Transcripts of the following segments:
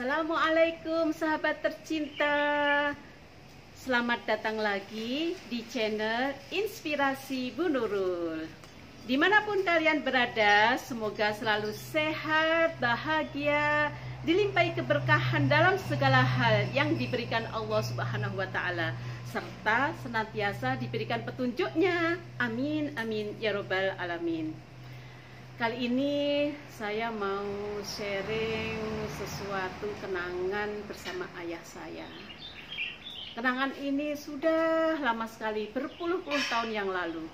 Assalamualaikum sahabat tercinta. Selamat datang lagi di channel Inspirasi Bu Nurul. Dimanapun kalian berada, semoga selalu sehat, bahagia, dilimpahi keberkahan dalam segala hal yang diberikan Allah Subhanahu wa Ta'ala, serta senantiasa diberikan petunjuknya. Amin, amin, ya robbal alamin. Kali ini saya mau sharing sesuatu kenangan bersama ayah saya. Kenangan ini sudah lama sekali, berpuluh-puluh tahun yang lalu.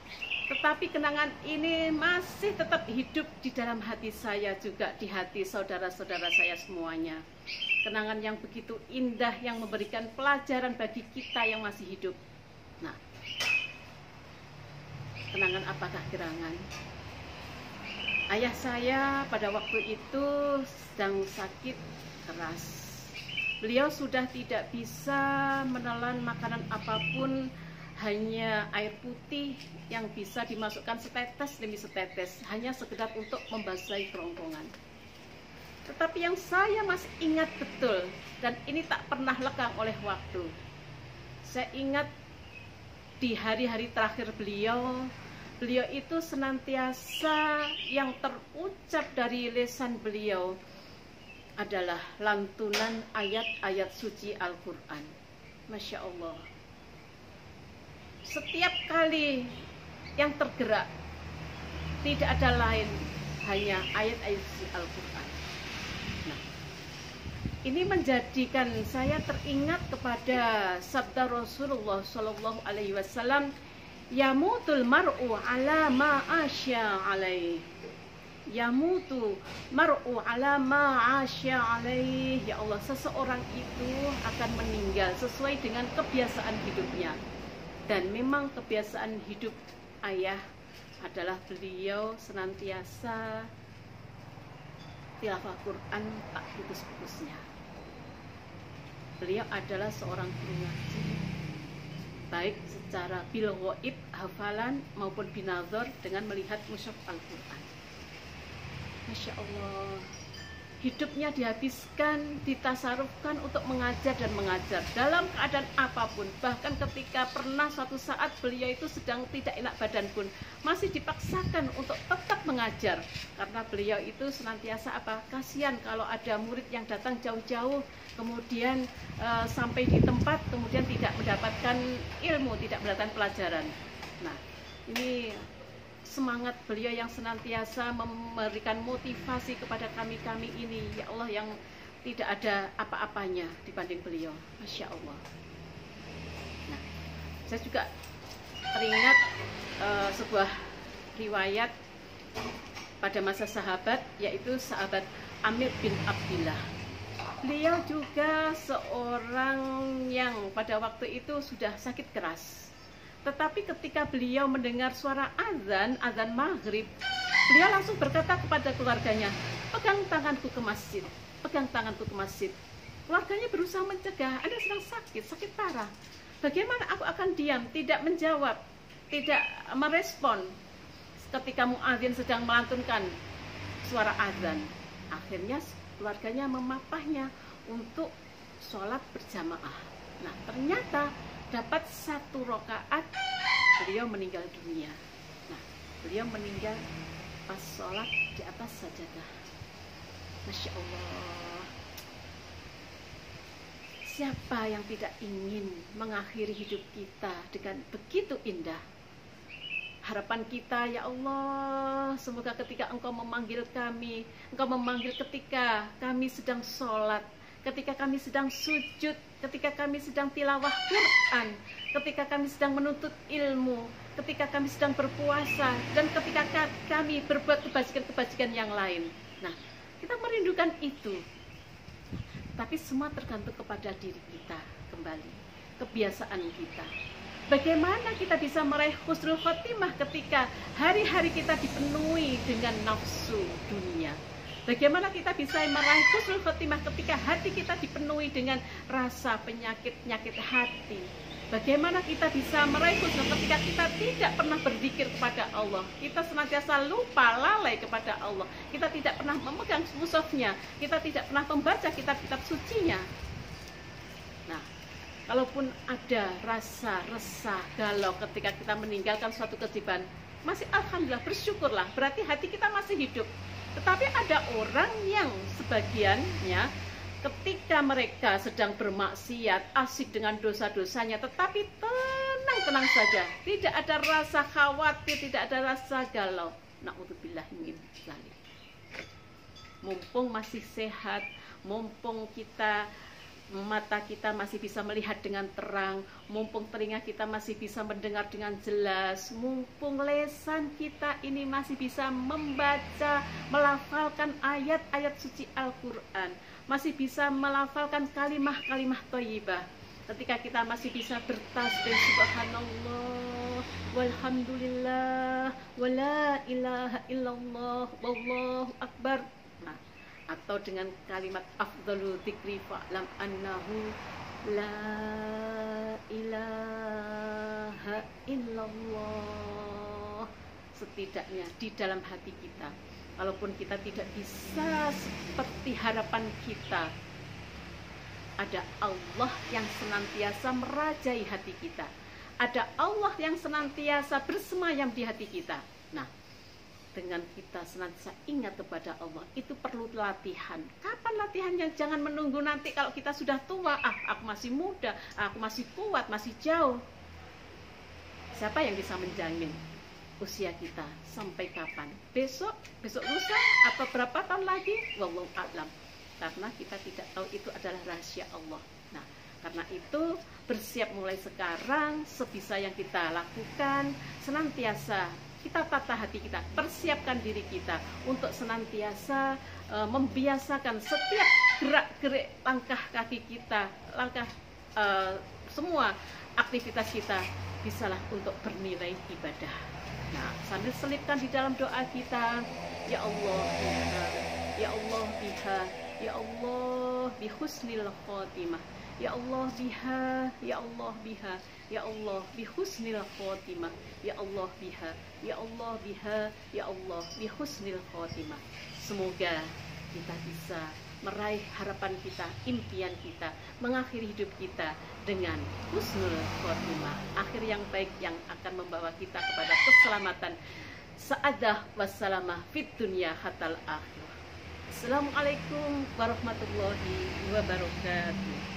Tetapi kenangan ini masih tetap hidup di dalam hati saya, juga di hati saudara-saudara saya semuanya. Kenangan yang begitu indah, yang memberikan pelajaran bagi kita yang masih hidup. Nah, kenangan apakah gerangan? Ayah saya pada waktu itu sedang sakit keras. Beliau sudah tidak bisa menelan makanan apapun, hanya air putih yang bisa dimasukkan setetes demi setetes, hanya sekedar untuk membasahi kerongkongan. Tetapi yang saya masih ingat betul, dan ini tak pernah lekang oleh waktu. Saya ingat di hari-hari terakhir beliau itu senantiasa yang terucap dari lisan beliau adalah lantunan ayat-ayat suci Al-Quran. Masya Allah. Setiap kali yang tergerak, tidak ada lain, hanya ayat-ayat suci Al-Quran. Nah, ini menjadikan saya teringat kepada sabda Rasulullah SAW, yamutul mar'u ala ma asya alaih. Yamutu mar'u ala ma asya alaih. Ya Allah, seseorang itu akan meninggal sesuai dengan kebiasaan hidupnya. Dan memang kebiasaan hidup ayah adalah beliau senantiasa tilawah Quran tak putus-putusnya. Beliau adalah seorang guru ngaji, baik secara bil ghaib, hafalan, maupun binazar dengan melihat mushaf Al-Quran. Masya Allah, hidupnya dihabiskan, ditasarufkan untuk mengajar dan mengajar dalam keadaan apapun. Bahkan ketika pernah suatu saat beliau itu sedang tidak enak badan pun masih dipaksakan untuk tetap mengajar, karena beliau itu senantiasa kasihan kalau ada murid yang datang jauh-jauh kemudian sampai di tempat kemudian tidak mendapatkan ilmu, tidak mendapatkan pelajaran. Nah, ini semangat beliau yang senantiasa memberikan motivasi kepada kami ini, ya Allah, yang tidak ada apa-apanya dibanding beliau. Masya Allah. Nah, saya juga teringat sebuah riwayat pada masa sahabat, yaitu sahabat Amir bin Abdillah. Beliau juga seorang yang pada waktu itu sudah sakit keras. Tetapi ketika beliau mendengar suara azan maghrib, beliau langsung berkata kepada keluarganya, pegang tanganku ke masjid, pegang tanganku ke masjid. Keluarganya berusaha mencegah, Anda sedang sakit parah. Bagaimana aku akan diam, tidak menjawab, tidak merespon ketika muadzin sedang melantunkan suara azan. Akhirnya keluarganya memapahnya untuk sholat berjamaah. Nah, ternyata dapat 1 rakaat beliau meninggal dunia. Nah, beliau meninggal pas sholat di atas sajadah. Masya Allah. Siapa yang tidak ingin mengakhiri hidup kita dengan begitu indah? Harapan kita, ya Allah, semoga ketika Engkau memanggil kami, Engkau memanggil ketika kami sedang sholat, ketika kami sedang sujud, ketika kami sedang tilawah Quran, ketika kami sedang menuntut ilmu, ketika kami sedang berpuasa, dan ketika kami berbuat kebajikan-kebajikan yang lain. Nah, kita merindukan itu. Tapi semua tergantung kepada diri kita kembali, kebiasaan kita. Bagaimana kita bisa meraih husnul khotimah ketika hari-hari kita dipenuhi dengan nafsu dunia? Bagaimana kita bisa meraih husnul khotimah ketika hati kita dipenuhi dengan rasa penyakit-penyakit hati? Bagaimana kita bisa meraih husnul ketika kita tidak pernah berzikir kepada Allah, kita senantiasa lupa, lalai kepada Allah, kita tidak pernah memegang mushafnya, kita tidak pernah membaca kitab-kitab sucinya. Nah, kalaupun ada rasa resah, galau ketika kita meninggalkan suatu kewajiban, masih alhamdulillah, bersyukurlah, berarti hati kita masih hidup. Tetapi ada orang yang sebagiannya ketika mereka sedang bermaksiat, asik dengan dosa-dosanya, tetapi tenang-tenang saja, tidak ada rasa khawatir, tidak ada rasa galau. Na'udzubillah min dzalik. Mumpung masih sehat, mumpung mata kita masih bisa melihat dengan terang, mumpung telinga kita masih bisa mendengar dengan jelas, mumpung lesan kita ini masih bisa membaca, melafalkan ayat-ayat suci Al-Quran, masih bisa melafalkan kalimah-kalimah thayyibah, ketika kita masih bisa bertasbih subhanallah walhamdulillah wala ilaha illallah wallahu akbar, atau dengan kalimat afdalu dzikri fa'lam annahu la ilaha illallah, setidaknya di dalam hati kita, walaupun kita tidak bisa seperti harapan kita, ada Allah yang senantiasa merajai hati kita, ada Allah yang senantiasa bersemayam di hati kita. Nah, dengan kita senantiasa ingat kepada Allah, itu perlu latihan. Kapan latihannya? Jangan menunggu nanti kalau kita sudah tua, aku masih muda, aku masih kuat, masih jauh. Siapa yang bisa menjamin usia kita sampai kapan? Besok lusa, atau berapa tahun lagi? Wallahu a'lam. Karena kita tidak tahu, itu adalah rahasia Allah. Nah, karena itu bersiap mulai sekarang, sebisa yang kita lakukan, senantiasa kita tata hati kita, persiapkan diri kita untuk senantiasa membiasakan setiap gerak-gerik langkah kaki kita, semua aktivitas kita bisalah untuk bernilai ibadah. Nah, sambil selipkan di dalam doa kita, ya Allah biha, ya Allah biha, ya Allah bihusnil khotimah, ya Allah biha, ya Allah biha, ya Allah bihusnil khotimah, ya Allah biha, ya Allah biha, ya Allah bihusnil khotimah. Semoga kita bisa meraih harapan kita, impian kita, mengakhiri hidup kita dengan husnul khotimah, akhir yang baik yang akan membawa kita kepada keselamatan, sa'adah wassalamah fid dunya hatal akhirah. Assalamualaikum warahmatullahi wabarakatuh.